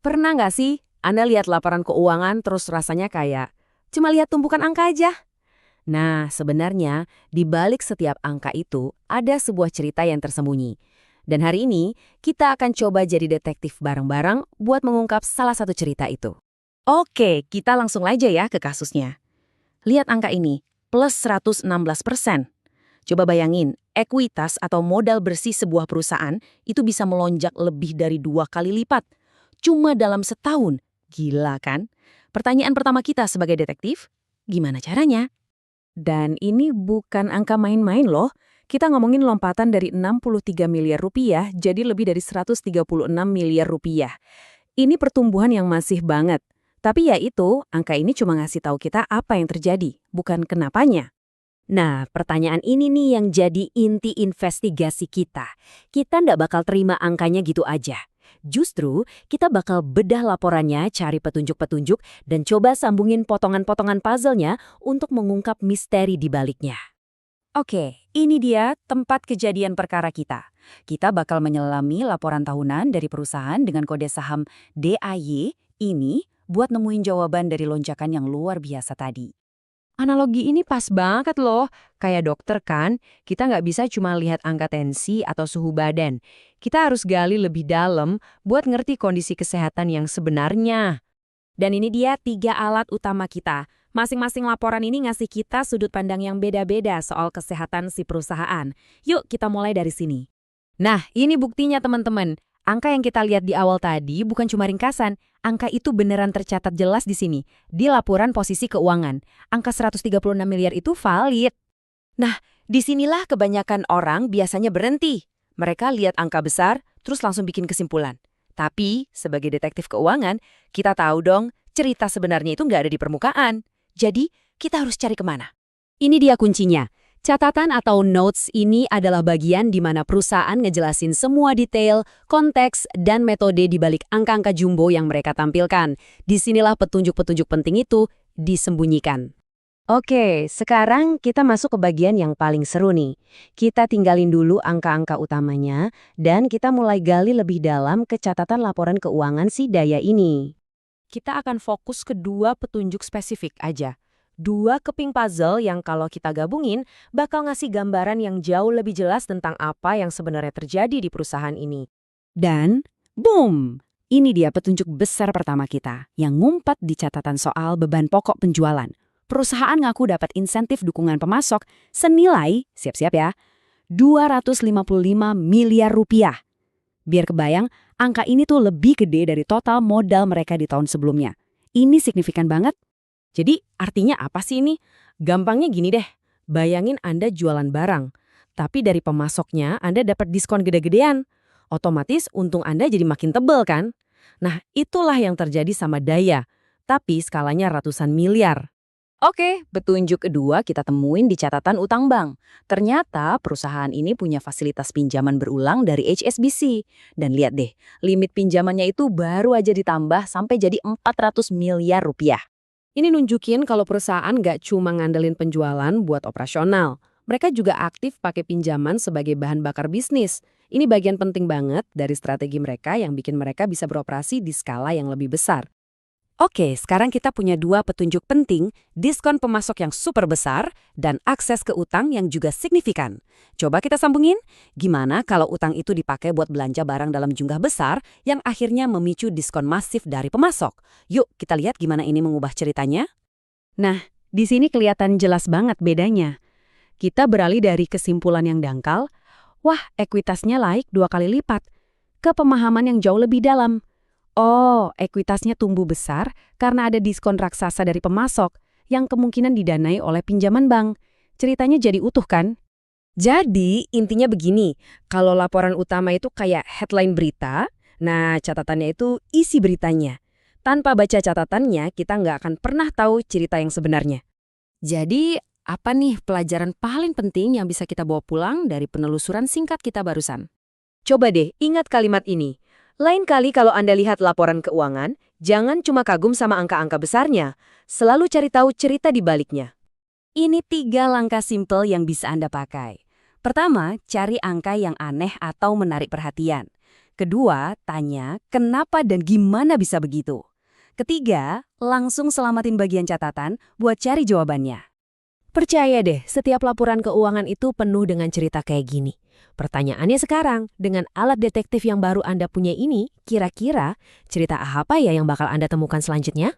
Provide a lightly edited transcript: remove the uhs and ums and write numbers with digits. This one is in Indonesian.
Pernah nggak sih Anda lihat laporan keuangan terus rasanya kayak cuma lihat tumpukan angka aja? Nah, sebenarnya di balik setiap angka itu ada sebuah cerita yang tersembunyi. Dan hari ini kita akan coba jadi detektif bareng-bareng buat mengungkap salah satu cerita itu. Oke, kita langsung aja ya ke kasusnya. Lihat angka ini, plus 116%. Coba bayangin, ekuitas atau modal bersih sebuah perusahaan itu bisa melonjak lebih dari 2 kali lipat. Cuma dalam setahun. Gila kan? Pertanyaan pertama kita sebagai detektif, gimana caranya? Dan ini bukan angka main-main loh. Kita ngomongin lompatan dari 63 miliar rupiah jadi lebih dari 136 miliar rupiah. Ini pertumbuhan yang masih banget. Tapi ya itu, angka ini cuma ngasih tahu kita apa yang terjadi, bukan kenapanya. Nah, pertanyaan ini nih yang jadi inti investigasi kita. Kita ndak bakal terima angkanya gitu aja. Justru, kita bakal bedah laporannya, cari petunjuk-petunjuk, dan coba sambungin potongan-potongan puzzle-nya untuk mengungkap misteri di baliknya. Oke, ini dia tempat kejadian perkara kita. Kita bakal menyelami laporan tahunan dari perusahaan dengan kode saham DAY ini buat nemuin jawaban dari lonjakan yang luar biasa tadi. Analogi ini pas banget loh. Kayak dokter kan, kita nggak bisa cuma lihat angka tensi atau suhu badan. Kita harus gali lebih dalam buat ngerti kondisi kesehatan yang sebenarnya. Dan ini dia 3 alat utama kita. Masing-masing laporan ini ngasih kita sudut pandang yang beda-beda soal kesehatan si perusahaan. Yuk kita mulai dari sini. Nah, ini buktinya teman-teman. Angka yang kita lihat di awal tadi bukan cuma ringkasan. Angka itu beneran tercatat jelas di sini, di laporan posisi keuangan. Angka 136 miliar itu valid. Nah, disinilah kebanyakan orang biasanya berhenti. Mereka lihat angka besar, terus langsung bikin kesimpulan. Tapi, sebagai detektif keuangan, kita tahu dong, cerita sebenarnya itu nggak ada di permukaan. Jadi, kita harus cari kemana? Ini dia kuncinya. Catatan atau notes ini adalah bagian di mana perusahaan ngejelasin semua detail, konteks, dan metode di balik angka-angka jumbo yang mereka tampilkan. Disinilah petunjuk-petunjuk penting itu disembunyikan. Oke, sekarang kita masuk ke bagian yang paling seru nih. Kita tinggalin dulu angka-angka utamanya, dan kita mulai gali lebih dalam ke catatan laporan keuangan si Daya ini. Kita akan fokus ke 2 petunjuk spesifik aja. 2 keping puzzle yang kalau kita gabungin bakal ngasih gambaran yang jauh lebih jelas tentang apa yang sebenarnya terjadi di perusahaan ini. Dan, boom! Ini dia petunjuk besar pertama kita yang ngumpat di catatan soal beban pokok penjualan. Perusahaan ngaku dapat insentif dukungan pemasok senilai, siap-siap ya, 255 miliar rupiah. Biar kebayang, angka ini tuh lebih gede dari total modal mereka di tahun sebelumnya. Ini signifikan banget. Jadi artinya apa sih ini? Gampangnya gini deh, bayangin Anda jualan barang, tapi dari pemasoknya Anda dapat diskon gede-gedean. Otomatis untung Anda jadi makin tebel kan? Nah itulah yang terjadi sama Daya, tapi skalanya ratusan miliar. Oke, petunjuk kedua kita temuin di catatan utang bank. Ternyata perusahaan ini punya fasilitas pinjaman berulang dari HSBC. Dan lihat deh, limit pinjamannya itu baru aja ditambah sampai jadi 400 miliar rupiah. Ini nunjukin kalau perusahaan nggak cuma ngandelin penjualan buat operasional. Mereka juga aktif pakai pinjaman sebagai bahan bakar bisnis. Ini bagian penting banget dari strategi mereka yang bikin mereka bisa beroperasi di skala yang lebih besar. Oke, sekarang kita punya 2 petunjuk penting, diskon pemasok yang super besar, dan akses ke utang yang juga signifikan. Coba kita sambungin, gimana kalau utang itu dipakai buat belanja barang dalam jumlah besar yang akhirnya memicu diskon masif dari pemasok? Yuk, kita lihat gimana ini mengubah ceritanya. Nah, di sini kelihatan jelas banget bedanya. Kita beralih dari kesimpulan yang dangkal, wah, ekuitasnya naik 2 kali lipat, ke pemahaman yang jauh lebih dalam. Oh, ekuitasnya tumbuh besar karena ada diskon raksasa dari pemasok yang kemungkinan didanai oleh pinjaman bank. Ceritanya jadi utuh kan? Jadi, intinya begini, kalau laporan utama itu kayak headline berita, nah catatannya itu isi beritanya. Tanpa baca catatannya, kita nggak akan pernah tahu cerita yang sebenarnya. Jadi, apa nih pelajaran paling penting yang bisa kita bawa pulang dari penelusuran singkat kita barusan? Coba deh, ingat kalimat ini. Lain kali kalau Anda lihat laporan keuangan, jangan cuma kagum sama angka-angka besarnya. Selalu cari tahu cerita di baliknya. Ini 3 langkah simpel yang bisa Anda pakai. Pertama, cari angka yang aneh atau menarik perhatian. Kedua, tanya kenapa dan gimana bisa begitu. Ketiga, langsung selamatin bagian catatan buat cari jawabannya. Percaya deh, setiap laporan keuangan itu penuh dengan cerita kayak gini. Pertanyaannya sekarang, dengan alat detektif yang baru Anda punya ini, kira-kira cerita apa ya yang bakal Anda temukan selanjutnya?